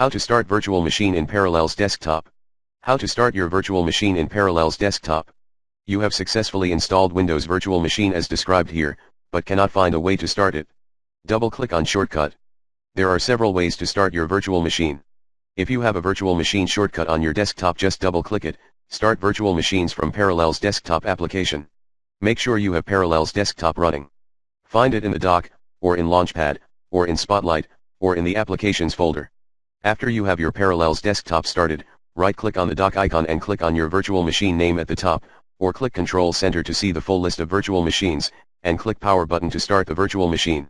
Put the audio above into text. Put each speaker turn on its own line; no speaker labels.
How to start virtual machine in Parallels Desktop. How to start your virtual machine in Parallels Desktop. You have successfully installed Windows Virtual Machine as described here, but cannot find a way to start it. Double-click on Shortcut. There are several ways to start your virtual machine. If you have a virtual machine shortcut on your desktop, just double-click it, Start Virtual Machines from Parallels Desktop application. Make sure you have Parallels Desktop running. Find it in the dock, or in Launchpad, or in Spotlight, or in the Applications folder. After you have your Parallels Desktop started, right-click on the dock icon and click on your virtual machine name at the top, or click Control Center to see the full list of virtual machines, and click Power button to start the virtual machine.